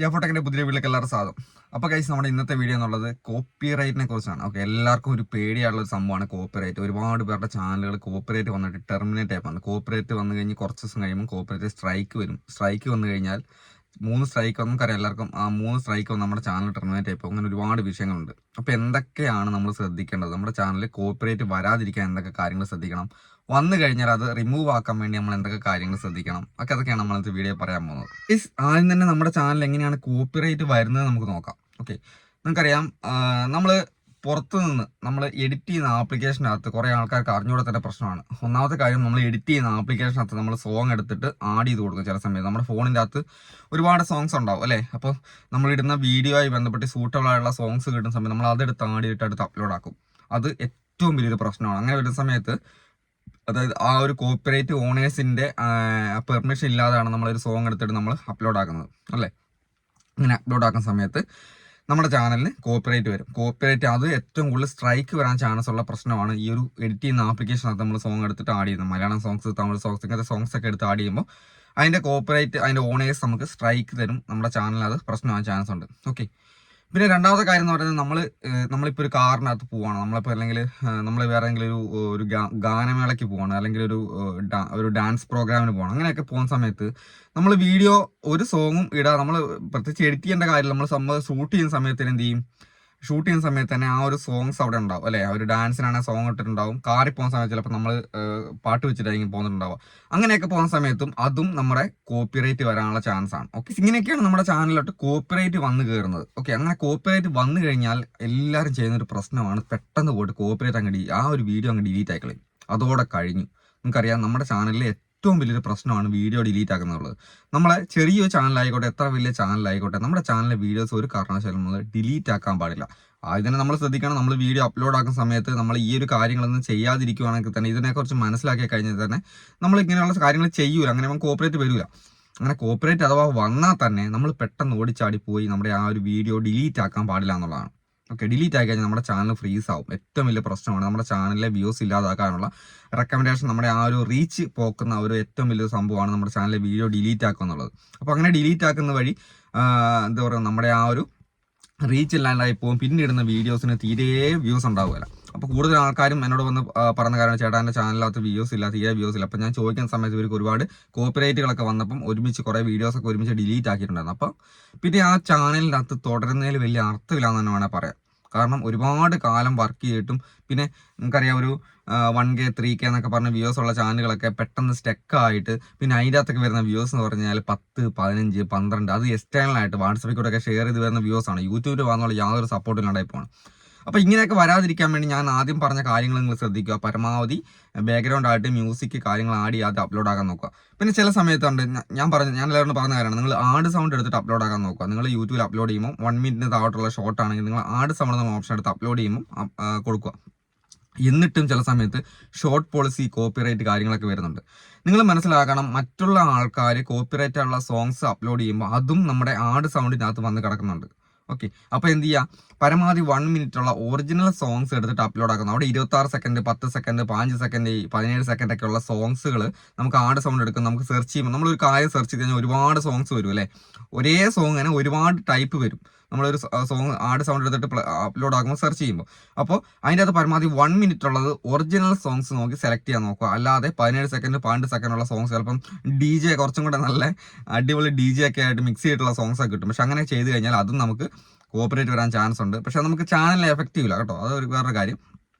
ജാഫോട്ടെക്കിന്റെ പുതിയ വീട്ടിലേക്ക് എല്ലാവരും സ്വാഗതം. അപ്പോൾ ഗൈസ്, നമ്മുടെ ഇന്നത്തെ വീഡിയോ എന്നുള്ളത് കോപ്പിറൈറ്റിനെ കുറിച്ചാണ്. ഓക്കെ, എല്ലാവർക്കും ഒരു പേടിയുള്ള ഒരു സംഭവമാണ് കോപ്പിറൈറ്റ്. ഒരുപാട് പേരുടെ ചാനലുകൾ കോപ്പിറൈറ്റ് വന്നിട്ട് ടെർമിനേറ്റ് ആയിപ്പോണ്. കോപ്പിറൈറ്റ് വന്നു കഴിഞ്ഞ് കുറച്ച് ദിവസം കഴിയുമ്പോൾ കോപ്പിറൈറ്റ് സ്ട്രൈക്ക് വരും. സ്ട്രൈക്ക് വന്നു കഴിഞ്ഞാൽ 3 സ്ട്രൈക്ക് നമുക്കറിയാം എല്ലാവർക്കും. ആ 3 സ്ട്രൈക്ക് വന്ന് നമ്മുടെ ചാനൽ ടെർമിനേറ്റ് ആയിപ്പോൾ അങ്ങനെ ഒരുപാട് വിഷയങ്ങളുണ്ട്. അപ്പോൾ എന്തൊക്കെയാണ് നമ്മൾ ശ്രദ്ധിക്കേണ്ടത്, നമ്മുടെ ചാനലിൽ കോപ്പിറൈറ്റ് വരാതിരിക്കാൻ എന്തൊക്കെ കാര്യങ്ങൾ ശ്രദ്ധിക്കണം, വന്നു കഴിഞ്ഞാൽ അത് റിമൂവ് ആക്കാൻ വേണ്ടി നമ്മൾ എന്തൊക്കെ കാര്യങ്ങൾ ശ്രദ്ധിക്കണം, ഒക്കെ അതൊക്കെയാണ് നമ്മളത് വീഡിയോ പറയാൻ പോകുന്നത്. ആദ്യം തന്നെ നമ്മുടെ ചാനൽ എങ്ങനെയാണ് കോപ്പിറൈറ്റ് വരുന്നത് നമുക്ക് നോക്കാം. ഓക്കെ, നമുക്കറിയാം നമ്മൾ പുറത്തു നിന്ന് നമ്മൾ എഡിറ്റ് ചെയ്യുന്ന ആപ്ലിക്കേഷനകത്ത് കുറേ ആൾക്കാർക്ക് അറിഞ്ഞുകൂടാത്തതിൻ്റെ പ്രശ്നമാണ്. ഒന്നാമത്തെ കാര്യം, നമ്മൾ എഡിറ്റ് ചെയ്യുന്ന ആപ്ലിക്കേഷനകത്ത് നമ്മൾ സോങ് എടുത്തിട്ട് ആഡ് ചെയ്ത് കൊടുക്കും. ചില സമയത്ത് നമ്മുടെ ഫോണിൻ്റെ അകത്ത് ഒരുപാട് സോങ്സ് ഉണ്ടാവും അല്ലേ. അപ്പോൾ നമ്മളിടുന്ന വീഡിയോ ആയി ബന്ധപ്പെട്ട് സൂട്ടബിൾ ആയിട്ടുള്ള സോങ്സ് കിട്ടുന്ന സമയത്ത് നമ്മൾ അതെടുത്ത് ആഡ് ചെയ്തിട്ട് അടുത്ത് അപ്ലോഡ് ആക്കും. അത് ഏറ്റവും വലിയൊരു പ്രശ്നമാണ്. അങ്ങനെ വരുന്ന സമയത്ത്, അതായത് ആ ഒരു കോപ്പിറൈറ്റ് ഓണേഴ്സിൻ്റെ പെർമിഷൻ ഇല്ലാതാണ് നമ്മളൊരു സോങ് എടുത്തിട്ട് നമ്മൾ അപ്ലോഡ് ആക്കുന്നത് അല്ലേ. ഇങ്ങനെ അപ്ലോഡ് ആക്കുന്ന സമയത്ത് നമ്മുടെ ചാനലിന് കോപ്പിറൈറ്റ് വരും. കോപ്പിറൈറ്റ് അത് ഏറ്റവും കൂടുതൽ സ്ട്രൈക്ക് വരാൻ ചാൻസ് ഉള്ള പ്രശ്നമാണ്. ഈ ഒരു എഡിറ്റ് ചെയ്യുന്ന ആപ്ലിക്കേഷനകത്ത് നമ്മൾ സോങ് എടുത്തിട്ട് ആഡ് ചെയ്യുന്നത്, മലയാളം സോങ്സ്, തമിഴ് സോങ്സ്, ഇങ്ങനത്തെ സോങ്സ് ഒക്കെ എടുത്ത് ആഡ് ചെയ്യുമ്പോൾ അതിൻ്റെ കോപ്പിറൈറ്റ്, അതിൻ്റെ ഓണേഴ്സ് നമുക്ക് സ്ട്രൈക്ക് തരും. നമ്മുടെ ചാനലിൽ അത് പ്രശ്നമാകാൻ ചാൻസ് ഉണ്ട്. ഓക്കെ, പിന്നെ രണ്ടാമത്തെ കാര്യം എന്ന് പറയുന്നത്, നമ്മളിപ്പോൾ ഒരു കാറിനകത്ത് പോവാണ്, നമ്മളിപ്പോൾ അല്ലെങ്കിൽ നമ്മൾ വേറെ ഏതെങ്കിലും ഒരു ഗാനമേളയ്ക്ക് പോവാണ്, അല്ലെങ്കിൽ ഒരു ഡാൻസ് പ്രോഗ്രാമിന് പോകണം. അങ്ങനെയൊക്കെ പോകുന്ന സമയത്ത് നമ്മൾ വീഡിയോ ഒരു സോങ്ങും ഇടാം. നമ്മൾ പ്രത്യേകിച്ച് എഡിറ്റ് ചെയ്യേണ്ട കാര്യമില്ല. നമ്മൾ സംഭവം ഷൂട്ട് ചെയ്യുന്ന സമയത്തിന് എന്ത് ചെയ്യും, ഷൂട്ട് ചെയ്യുന്ന സമയത്ത് തന്നെ ആ ഒരു സോങ്സ് അവിടെ ഉണ്ടാവും അല്ലേ. ആ ഒരു ഡാൻസിനാണെങ്കിൽ സോങ് ഇട്ടിട്ടുണ്ടാവും. കാറിൽ പോകുന്ന സമയത്ത് ചിലപ്പോൾ നമ്മൾ പാട്ട് വെച്ചിട്ടായിരിക്കും പോകുന്നുണ്ടാവുക. അങ്ങനെയൊക്കെ പോകുന്ന സമയത്തും അതും നമ്മുടെ കോപ്പിറൈറ്റ് വരാനുള്ള ചാൻസ് ആണ്. ഓക്കെ, ഇങ്ങനെയൊക്കെയാണ് നമ്മുടെ ചാനലിലോട്ട് കോപ്പിറൈറ്റ് വന്നു കയറുന്നത്. ഓക്കെ, അങ്ങനെ കോപ്പിറൈറ്റ് വന്നു കഴിഞ്ഞാൽ എല്ലാവരും ചെയ്യുന്നൊരു പ്രശ്നമാണ്, പെട്ടെന്ന് പോയിട്ട് കോപ്പിറൈറ്റ് ആ ഒരു വീഡിയോ ഡിലീറ്റ് ആയിക്കളയും. അതോടെ കഴിഞ്ഞു. നമുക്കറിയാം, നമ്മുടെ ചാനലിൽ ഏറ്റവും വലിയൊരു പ്രശ്നമാണ് വീഡിയോ ഡിലീറ്റ് ആക്കുന്നുള്ളത്. നമ്മളെ ചെറിയൊരു ചാനലായിക്കോട്ടെ, എത്ര വലിയ ചാനലായിക്കോട്ടെ, നമ്മുടെ ചാനലിലെ വീഡിയോസ് ഒരു കാരണവശാലും നമ്മൾ ഡിലീറ്റ് ആക്കാൻ പാടില്ല. ഇതിനെ നമ്മൾ ശ്രദ്ധിക്കണം. നമ്മൾ വീഡിയോ അപ്ലോഡ് ആക്കുന്ന സമയത്ത് നമ്മൾ ഈ ഒരു കാര്യങ്ങളൊന്നും ചെയ്യാതിരിക്കുവാണെങ്കിൽ തന്നെ, ഇതിനെക്കുറിച്ച് മനസ്സിലാക്കി കഴിഞ്ഞാൽ തന്നെ നമ്മൾ ഇങ്ങനെയുള്ള കാര്യങ്ങൾ ചെയ്യൂല. അങ്ങനെ നമുക്ക് കോപ്പറേറ്റ് വരില്ല. അങ്ങനെ കോപ്പറേറ്റ് അഥവാ വന്നാൽ തന്നെ നമ്മൾ പെട്ടെന്ന് ഓടിച്ചാടി പോയി നമ്മുടെ ആ ഒരു വീഡിയോ ഡിലീറ്റ് ആക്കാൻ പാടില്ല എന്നുള്ളതാണ്. ഓക്കെ, ഡിലീറ്റ് ആയി കഴിഞ്ഞാൽ നമ്മുടെ ചാനൽ ഫ്രീസ് ആവും. ഏറ്റവും വലിയ പ്രശ്നമാണ്. നമ്മുടെ ചാനലിലെ വ്യൂസ് ഇല്ലാതാക്കാനുള്ള റെക്കമെൻഡേഷൻ, നമ്മുടെ ആ ഒരു റീച്ച് പോക്കുന്ന ഒരു ഏറ്റവും വലിയൊരു സംഭവമാണ് നമ്മുടെ ചാനലിലെ വീഡിയോ ഡിലീറ്റ് ആക്കുക എന്നുള്ളത്. അപ്പോൾ അങ്ങനെ ഡിലീറ്റ് ആക്കുന്ന വഴി എന്താ പറയുക, നമ്മുടെ ആ ഒരു റീച്ച് ഇല്ലാണ്ടായി പോകും. പിന്നിടുന്ന വീഡിയോസിന് തീരെ വ്യൂസ് ഉണ്ടാവുകയില്ല. അപ്പോൾ കൂടുതൽ ആൾക്കാരും എന്നോട് വന്ന് പറഞ്ഞ കാര്യം, ചേട്ടാ എൻ്റെ ചാനലിനകത്ത് വ്യൂസ് ഇല്ല, തീരെ വ്യൂസ് ഇല്ല. അപ്പോൾ ഞാൻ ചോദിക്കുന്ന സമയത്ത് ഇവർക്ക് ഒരുപാട് കോപ്പിറൈറ്റുകളൊക്കെ വന്നപ്പം ഒരുമിച്ച് കുറേ വീഡിയോസൊക്കെ ഒരുമിച്ച് ഡിലീറ്റ് ആക്കിയിട്ടുണ്ടായിരുന്നു. അപ്പോൾ പിന്നെ ആ ചാനലിനകത്ത് തുടരുന്നതിൽ വലിയ അർത്ഥമില്ലാന്ന് തന്നെ വേണേൽ പറയാം. കാരണം ഒരുപാട് കാലം വർക്ക് ചെയ്തിട്ടും പിന്നെ നമുക്കറിയാം, ഒരു 1K 3K എന്നൊക്കെ പറഞ്ഞ വ്യൂസ് ഉള്ള ചാനലുകളൊക്കെ പെട്ടെന്ന് സ്റ്റക്കായിട്ട് പിന്നെ അതിൻ്റെ അകത്തൊക്കെ വരുന്ന വ്യൂസ് എന്ന് പറഞ്ഞാൽ 10, 15, 12, അത് എക്സ്റ്റേണലായിട്ട് വാട്സപ്പിൽ കൂടെ ഒക്കെ ഷെയർ ചെയ്ത് വരുന്ന വ്യൂസാണ്. യൂട്യൂബിൽ വന്നുള്ള യാതൊരു സപ്പോർട്ടും ഇല്ലാണ്ടായി പോകണം. അപ്പോൾ ഇങ്ങനെയൊക്കെ വരാതിരിക്കാൻ വേണ്ടി ഞാൻ ആദ്യം പറഞ്ഞ കാര്യങ്ങൾ നിങ്ങൾ ശ്രദ്ധിക്കുക. പരമാവധി ബാക്ക്ഗ്രൗണ്ട് ആയിട്ട് മ്യൂസിക് കാര്യങ്ങൾ ആഡ് ചെയ്യാതെ അപ്ലോഡ് ആക്കാൻ നോക്കുക. പിന്നെ ചില സമയത്തുണ്ട്, ഞാൻ എല്ലാവരോടും പറഞ്ഞ കാര്യമാണ്, നിങ്ങൾ ആഡ് സൗണ്ട് എടുത്തിട്ട് അപ്ലോഡ് ആക്കാൻ നോക്കുക. നിങ്ങൾ യൂട്യൂബിൽ അപ്ലോഡ് ചെയ്യുമ്പോൾ 1 മിനിറ്റിന് താഴോട്ടുള്ള ഷോർട്ട് ആണെങ്കിൽ നിങ്ങൾ ആഡ് സൗണ്ട് എന്ന ഓപ്ഷൻ എടുത്ത് അപ്ലോഡ് ചെയ്യുമ്പോൾ കൊടുക്കുക. എന്നിട്ടും ചില സമയത്ത് ഷോർട്ട് പോളിസി, കോപ്പിറൈറ്റ് കാര്യങ്ങളൊക്കെ വരുന്നുണ്ട്. നിങ്ങൾ മനസ്സിലാക്കണം, മറ്റുള്ള ആൾക്കാർ കോപ്പിറൈറ്റ് ഉള്ള സോങ്സ് അപ്ലോഡ് ചെയ്യുമ്പോൾ അതും നമ്മുടെ ആഡ് സൗണ്ടിനകത്ത് വന്ന് കിടക്കുന്നുണ്ട്. ഓക്കെ, അപ്പോൾ എന്ത് ചെയ്യുക, പരമാവധി 1 മിനിറ്റുള്ള ഒറിജിനൽ സോങ്സ് എടുത്തിട്ട് അപ്ലോഡ് ആക്കുന്നു. അവിടെ 26 സെക്കൻഡ്, 10 സെക്കൻഡ്, 5 സെക്കൻഡ്, 17 സെക്കൻഡ് ഒക്കെ ഉള്ള സോങ്സുകൾ നമുക്ക് ആഡ് സൗണ്ട് എടുക്കും. നമുക്ക് സെർച്ച് ചെയ്യുമ്പോൾ നമ്മളൊരു കാര്യം സെർച്ച് ചെയ്ത് കഴിഞ്ഞാൽ ഒരുപാട് സോങ്സ് വരും അല്ലേ. ഒരേ സോങ് തന്നെ ഒരുപാട് ടൈപ്പ് വരും. നമ്മളൊരു സോങ് ആഡ് സൗണ്ട് എടുത്തിട്ട് അപ്ലോഡ് ആക്കുമ്പോൾ സെർച്ച് ചെയ്യുമ്പോൾ, അപ്പോൾ അതിൻ്റെ അകത്ത് പരമാവധി 1 മിനിറ്റ് ഉള്ളത് ഒറിജിനൽ സോങ്സ് നോക്കി സെലക്ട് ചെയ്യാൻ നോക്കുക. അല്ലാതെ 17 സെക്കൻഡ്, 12 സെക്കൻഡ് ഉള്ള സോങ്സ് ചിലപ്പം DJ കുറച്ചും കൂടെ നല്ല അടിപൊളി DJ ഒക്കെ ആയിട്ട് മിക്സ് ചെയ്തിട്ടുള്ള സോങ്സ് ഒക്കെ കിട്ടും. പക്ഷെ അങ്ങനെ ചെയ്ത് കഴിഞ്ഞാൽ അതും നമുക്ക് കോപ്പറേറ്റ് വരാൻ ചാൻസ് ഉണ്ട്. പക്ഷെ നമുക്ക് ചാനലിനെ എഫക്റ്റ് ചെയ്യില്ല കേട്ടോ. അതൊരു വേറൊരു കാര്യം.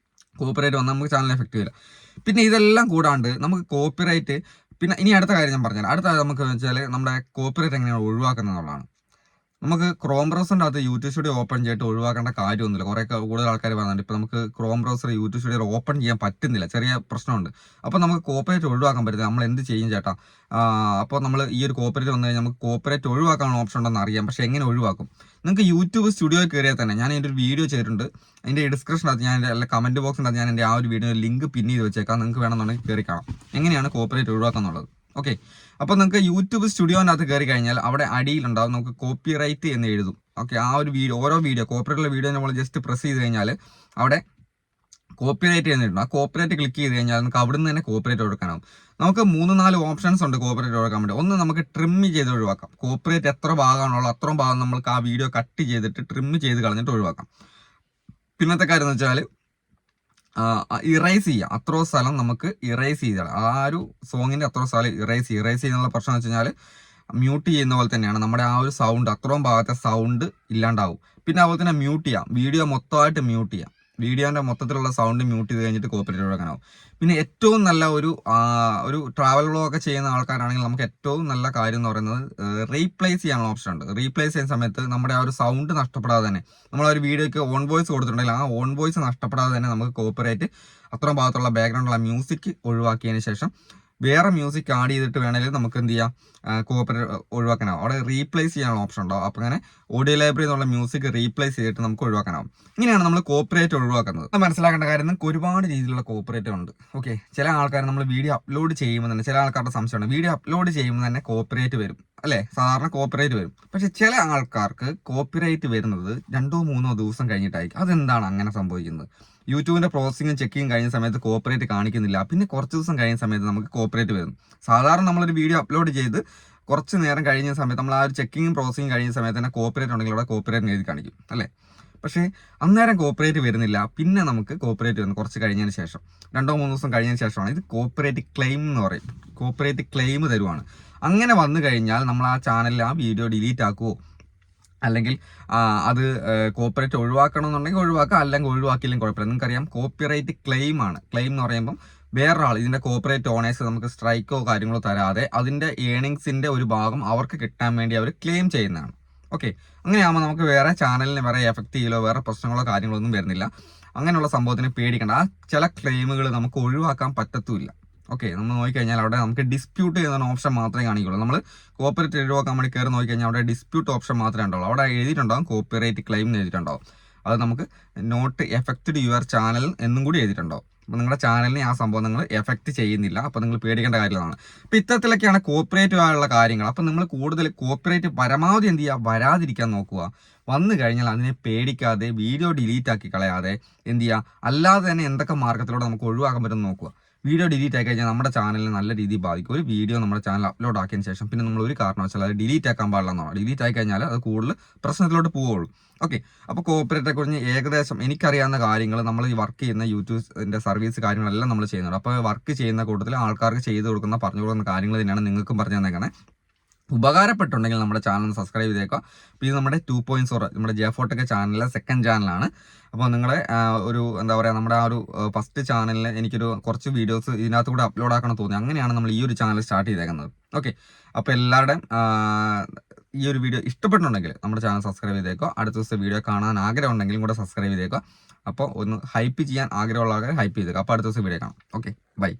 കോപ്പറേറ്റ് വന്നാൽ നമുക്ക് ചാനലിനെ എഫക്റ്റ് ചെയ്യില്ല. പിന്നെ ഇതെല്ലാം കൂടാണ്ട് നമുക്ക് കോപ്പിറൈറ്റ്, പിന്നെ ഇനി അടുത്ത കാര്യം ഞാൻ പറഞ്ഞാൽ, അടുത്ത നമുക്ക് വെച്ചാൽ നമ്മുടെ കോപ്പിറൈറ്റ് എങ്ങനെയാണ് ഒഴിവാക്കുന്നത് എന്നുള്ളതാണ്. നമുക്ക് ക്രോം ബ്രൗസറിൻ്റെ അകത്ത് യൂട്യൂബ് സ്റ്റുഡിയോ ഓപ്പൺ ചെയ്തിട്ട് ഒഴിവാക്കേണ്ട കാര്യമൊന്നുമില്ല. കുറേ കൂടുതൽ ആൾക്കാർ പറയുന്നുണ്ട്, ഇപ്പോൾ നമുക്ക് Chrome browser YouTube studio open ചെയ്യാൻ പറ്റുന്നില്ല, ചെറിയ പ്രശ്നമുണ്ട്. അപ്പോൾ നമുക്ക് കോപ്പറേറ്റ് ഒഴിവാക്കാൻ പറ്റില്ല. നമ്മൾ എന്ത് ചെയ്യും ചേട്ടാ? അപ്പോൾ നമ്മൾ ഈ ഒരു കോപ്പറേറ്റ് വന്നു കഴിഞ്ഞാൽ നമുക്ക് കോപ്പറേറ്റ് ഒഴിവാക്കാനുള്ള ഓപ്ഷൻ ഉണ്ടെന്ന് അറിയാം. പക്ഷേ എങ്ങനെ ഒഴിവാക്കും? നിങ്ങൾക്ക് യൂട്യൂബ് സ്റ്റുഡിയോയിൽ കയറിയാൽ തന്നെ ഞാൻ എൻ്റെ ഒരു വീഡിയോ ചെയ്തിട്ടുണ്ട്. അതിൻ്റെ ഡിസ്ക്രിപ്ഷനകത്ത് ഞാൻ എൻ്റെ കമൻറ്റ് ബോക്സിനകത്ത് ഞാൻ എൻ്റെ ആ ഒരു വീഡിയോ ലിങ്ക് പിൻ ചെയ്ത് വെച്ചേക്കാം. നിങ്ങൾക്ക് വേണമെന്നുണ്ടെങ്കിൽ കയറി കാണാം എങ്ങനെയാണ് കോപ്പറേറ്റ് ഒഴിവാക്കാന്നുള്ളത്. ഓക്കെ, അപ്പോൾ നിങ്ങൾക്ക് യൂട്യൂബ് സ്റ്റുഡിയോനകത്ത് കയറി കഴിഞ്ഞാൽ അവിടെ അടിയിലുണ്ടാവും നമുക്ക് കോപ്പിറൈറ്റ് എന്ന് എഴുതും. ഓക്കെ, ആ ഒരു വീഡിയോ, ഓരോ വീഡിയോ കോപ്പിറൈറ്റുള്ള വീഡിയോ നമ്മൾ ജസ്റ്റ് പ്രസ് ചെയ്ത് കഴിഞ്ഞാൽ അവിടെ കോപ്പിറൈറ്റ് ചെയ്യുന്നുണ്ട്. ആ കോപ്പിറൈറ്റ് ക്ലിക്ക് ചെയ്ത് കഴിഞ്ഞാൽ നമുക്ക് അവിടുന്ന് തന്നെ കോപ്പിറൈറ്റ് ഒഴിവാക്കാനാവും. നമുക്ക് 3-4 ഓപ്ഷൻസ് ഉണ്ട് കോപ്പിറൈറ്റ് ഒഴിവാക്കാൻ വേണ്ടി. ഒന്ന് നമുക്ക് ട്രിം ചെയ്ത് ഒഴിവാക്കാം. കോപ്പിറൈറ്റ് എത്ര ഭാഗമാണുള്ളൂ അത്രയും ഭാഗം നമുക്ക് ആ വീഡിയോ കട്ട് ചെയ്തിട്ട് ട്രിം ചെയ്ത് കളഞ്ഞിട്ട് ഒഴിവാക്കാം. പിന്നത്തെ കാര്യം എന്ന് വെച്ചാൽ ഇറേസ് ചെയ്യാം. അത്രയോ സ്ഥലം നമുക്ക് ഇറേസ് ചെയ്താൽ ആ ഒരു സോങ്ങിന്റെ അത്രയോ സ്ഥലം ഇറേസ് ചെയ്യുന്നുള്ള പ്രശ്നം എന്ന് വെച്ച് കഴിഞ്ഞാൽ മ്യൂട്ട് ചെയ്യുന്ന പോലെ തന്നെയാണ്. നമ്മുടെ ആ ഒരു സൗണ്ട് അത്രയും ഭാഗത്തെ സൗണ്ട് ഇല്ലാണ്ടാവും. പിന്നെ അതുപോലെ തന്നെ മ്യൂട്ട് ചെയ്യാം. വീഡിയോ മൊത്തമായിട്ട് മ്യൂട്ട് ചെയ്യാം. വീഡിയോന്റെ മൊത്തത്തിലുള്ള സൗണ്ട് മ്യൂട്ട് ചെയ്ത് കഴിഞ്ഞിട്ട് കോപ്പിറൈറ്റ് ഒഴിവാക്കാനാവും. പിന്നെ ഏറ്റവും നല്ല ഒരു ട്രാവൽ വ്ളോഗ് ചെയ്യുന്ന ആൾക്കാരാണെങ്കിൽ നമുക്ക് ഏറ്റവും നല്ല കാര്യം എന്ന് പറയുന്നത് റീപ്ലേസ് ചെയ്യാനുള്ള ഓപ്ഷൻ ഉണ്ട്. റീപ്ലേസ് ചെയ്യുന്ന സമയത്ത് നമ്മുടെ ആ ഒരു സൗണ്ട് നഷ്ടപ്പെടാതെ തന്നെ നമ്മൾ ഒരു വീഡിയോയ്ക്ക് ഓൺ വോയിസ് കൊടുത്തിട്ടുണ്ടെങ്കിൽ ആ ഓൺ വോയിസ് നഷ്ടപ്പെടാതെ തന്നെ നമുക്ക് കോപ്പിറൈറ്റ് അത്രയും ഭാഗത്തുള്ള ബാക്ക്ഗ്രൗണ്ടുള്ള മ്യൂസിക് ഒഴിവാക്കിയതിന് ശേഷം വേറെ മ്യൂസിക് ആഡ് ചെയ്തിട്ട് വേണമെങ്കിൽ നമുക്ക് എന്ത് ചെയ്യാം, കോപ്പിറൈറ്റ് ഒഴിവാക്കാനാവും. അവിടെ റീപ്ലേസ് ചെയ്യാനുള്ള ഓപ്ഷൻ ഉണ്ടാവും. അപ്പോൾ അങ്ങനെ ഓഡിയോ ലൈബ്രറി എന്നുള്ള മ്യൂസിക് റീപ്ലേസ് ചെയ്തിട്ട് നമുക്ക് ഒഴിവാക്കാനാവും. ഇങ്ങനെയാണ് നമ്മൾ കോപ്പിറൈറ്റ് ഒഴിവാക്കുന്നത്. മനസ്സിലാക്കേണ്ട കാര്യം നിങ്ങൾക്ക് ഒരുപാട് രീതിയിലുള്ള കോപ്പിറൈറ്റ് ഉണ്ട്. ഓക്കെ, ചില ആൾക്കാർ നമ്മൾ വീഡിയോ അപ്ലോഡ് ചെയ്യുമ്പോൾ തന്നെ ചില ആൾക്കാരുടെ സംശയമാണ്, വീഡിയോ അപ്ലോഡ് ചെയ്യുമ്പോൾ തന്നെ കോപ്പിറൈറ്റ് വരും അല്ലേ, സാധാരണ കോപ്പിറൈറ്റ് വരും. പക്ഷെ ചില ആൾക്കാർക്ക് കോപ്പിറൈറ്റ് വരുന്നത് 2-3 ദിവസം കഴിഞ്ഞിട്ടായിരിക്കും. അതെന്താണ് അങ്ങനെ സംഭവിക്കുന്നത്? യൂട്യൂബിന്റെ പ്രോസസ്സിങ്ങും ചെക്കിങ്ങും കഴിഞ്ഞ സമയത്ത് കോപ്പിറൈറ്റ് കാണിക്കുന്നില്ല, പിന്നെ കുറച്ച് ദിവസം കഴിഞ്ഞ സമയത്ത് നമുക്ക് കോപ്പിറൈറ്റ് വരും. സാധാരണ നമ്മളൊരു വീഡിയോ അപ്ലോഡ് ചെയ്ത് കുറച്ച് നേരം കഴിഞ്ഞ സമയത്ത് നമ്മൾ ആ ഒരു ചെക്കിങ്ങും പ്രോസസ്സിങ്ങും കഴിഞ്ഞ സമയത്ത് തന്നെ കോപ്പിറൈറ്റ് ഉണ്ടെങ്കിൽ അവിടെ കോപ്പിറൈറ്റ് എഴുതി കാണിക്കും അല്ലേ. പക്ഷേ അന്നേരം കോപ്പിറൈറ്റ് വരുന്നില്ല, പിന്നെ നമുക്ക് കോപ്പിറൈറ്റ് വരുന്നു കുറച്ച് കഴിഞ്ഞതിന് ശേഷം, 2-3 ദിവസം കഴിഞ്ഞതിന് ശേഷമാണ്. ഇത് കോപ്പിറൈറ്റ് ക്ലെയിം എന്ന് പറയും. കോപ്പിറൈറ്റ് ക്ലെയിം തരുവാണ്. അങ്ങനെ വന്നു കഴിഞ്ഞാൽ നമ്മൾ ആ ചാനലിൽ ആ വീഡിയോ ഡിലീറ്റ് ആക്കുവോ അല്ലെങ്കിൽ അത് കോപ്പിറൈറ്റ് ഒഴിവാക്കണമെന്നുണ്ടെങ്കിൽ ഒഴിവാക്കുക, അല്ലെങ്കിൽ ഒഴിവാക്കിയില്ലെങ്കിൽ കുഴപ്പമില്ല. നിങ്ങൾക്കറിയാം കോപ്പിറൈറ്റ് ക്ലെയിം ആണ്. ക്ലെയിം എന്ന് പറയുമ്പം വേറൊരാൾ ഇതിന്റെ കോപ്പിറൈറ്റ് ഓണേഴ്സ് നമുക്ക് സ്ട്രൈക്കോ കാര്യങ്ങളോ തരാതെ അതിന്റെ ഏണിങ്സിന്റെ ഒരു ഭാഗം അവർക്ക് കിട്ടാൻ വേണ്ടി അവർ ക്ലെയിം ചെയ്യുന്നതാണ്. ഓക്കെ, അങ്ങനെയാകുമ്പോൾ നമുക്ക് വേറെ ചാനലിന് വേറെ എഫക്ട് ചെയ്യലോ വേറെ പ്രശ്നങ്ങളോ കാര്യങ്ങളോ ഒന്നും വരുന്നില്ല. അങ്ങനെയുള്ള സംഭവത്തിന് പേടിക്കേണ്ട. ആ ചില ക്ലെയിമുകൾ നമുക്ക് ഒഴിവാക്കാൻ പറ്റത്തുമില്ല. ഓക്കെ, നമ്മൾ നോക്കിക്കഴിഞ്ഞാൽ അവിടെ നമുക്ക് ഡിസ്പ്യൂട്ട് ചെയ്യുന്ന ഓപ്ഷൻ മാത്രമേ കാണിക്കുള്ളൂ. നമ്മൾ കോപ്പിറൈറ്റ് ഒഴിവാക്കാൻ വേണ്ടി കയറി നോക്കിക്കഴിഞ്ഞാൽ അവിടെ ഡിസ്പ്യൂട്ട് ഓപ്ഷൻ മാത്രമേ ഉണ്ടാവുള്ളൂ. അവിടെ എഴുതിയിട്ടുണ്ടാവും കോപ്പിറൈറ്റ് ക്ലെയിം എന്ന് എഴുതിയിട്ടുണ്ടാവും. അത് നമുക്ക് നോട്ട് എഫക്റ്റഡ് യുവർ ചാനൽ എന്നും കൂടി എഴുതിയിട്ടുണ്ടാവും. അപ്പോൾ നിങ്ങളുടെ ചാനലിനെ ആ സംഭവം നിങ്ങൾ എഫക്റ്റ് ചെയ്യുന്നില്ല. അപ്പോൾ നിങ്ങൾ പേടിക്കേണ്ട കാര്യമാണ്. അപ്പോൾ ഇത്തരത്തിലൊക്കെയാണ് കോപ്പിറൈറ്റ് ആയുള്ള കാര്യങ്ങൾ. അപ്പോൾ നിങ്ങൾ കൂടുതൽ കോപ്പിറൈറ്റ് പരമാവധി എന്ത് ചെയ്യുക, വരാതിരിക്കാൻ നോക്കുക. വന്നു കഴിഞ്ഞാൽ അതിനെ പേടിക്കാതെ വീഡിയോ ഡിലീറ്റ് ആക്കി കളയാതെ എന്ത് ചെയ്യുക, അല്ലാതെ തന്നെ എന്തൊക്കെ മാർഗത്തിലൂടെ നമുക്ക് ഒഴിവാക്കാൻ പറ്റുമെന്ന് നോക്കുക. വീഡിയോ ഡിലീറ്റ് ആക്കി കഴിഞ്ഞാൽ നമ്മുടെ ചാനലിനെ നല്ല രീതിയിൽ ബാധിക്കും. ഒരു വീഡിയോ നമ്മുടെ ചാനൽ അപ്ലോഡ് ആക്കിയതിന് ശേഷം പിന്നെ നമ്മൾ ഒരു കാരണവശാലും അത് ഡിലീറ്റ് ആക്കാൻ പാടില്ല എന്നാണ്. ഡിലീറ്റ് ആയി കഴിഞ്ഞാൽ അത് കൂടുതൽ പ്രശ്നത്തിലോട്ട് പോവുള്ളൂ. ഓക്കെ, അപ്പോൾ കോപ്പിറൈറ്റെ കുറിച്ച് ഏകദേശം എനിക്കറിയാവുന്ന കാര്യങ്ങൾ നമ്മൾ ഈ വർക്ക് ചെയ്യുന്ന യൂട്യൂബിന്റെ സർവീസ് കാര്യങ്ങളെല്ലാം നമ്മൾ ചെയ്യുന്നുണ്ട്. അപ്പോൾ വർക്ക് ചെയ്യുന്ന കൂട്ടത്തിൽ ആൾക്കാർക്ക് ചെയ്തു പറഞ്ഞു കൊടുക്കുന്ന കാര്യങ്ങൾ തന്നെയാണ് നിങ്ങൾക്കും പറഞ്ഞു തന്നേക്കണേ. ഉപകാരപ്പെട്ടുണ്ടെങ്കിൽ നമ്മുടെ ചാനൽ സബ്സ്ക്രൈബ് ചെയ്തേക്കുക. അപ്പോൾ ഇത് നമ്മുടെ 2.0 നമ്മുടെ ജെഫോട്ടൊക്കെ ചാനലിലെ സെക്കൻഡ് ചാനലാണ്. അപ്പോൾ നിങ്ങളെ ഒരു എന്താ പറയുക, നമ്മുടെ ആ ഒരു ഫസ്റ്റ് ചാനലിൽ എനിക്കൊരു കുറച്ച് വീഡിയോസ് ഇതിനകത്ത് കൂടെ അപ്ലോഡ് ആക്കണം തോന്നി. അങ്ങനെയാണ് നമ്മൾ ഈ ഒരു ചാനൽ സ്റ്റാർട്ട് ചെയ്തേക്കുന്നത്. ഓക്കെ, അപ്പോൾ എല്ലാവരുടെയും ഈ ഒരു വീഡിയോ ഇഷ്ടപ്പെട്ടുണ്ടെങ്കിൽ നമ്മുടെ ചാനൽ സബ്സ്ക്രൈബ് ചെയ്തേക്കുക. അടുത്ത ദിവസത്തെ വീഡിയോ കാണാൻ ആഗ്രഹം ഉണ്ടെങ്കിലും കൂടെ സബ്സ്ക്രൈബ് ചെയ്തേക്കുക. അപ്പോൾ ഒന്ന് ഹൈപ്പ് ചെയ്യാൻ ആഗ്രഹമുള്ള ആൾക്കാർ ഹൈപ്പ് ചെയ്തേക്കുക. അപ്പോൾ അടുത്ത ദിവസം വീഡിയോ കാണാം. Okay, by.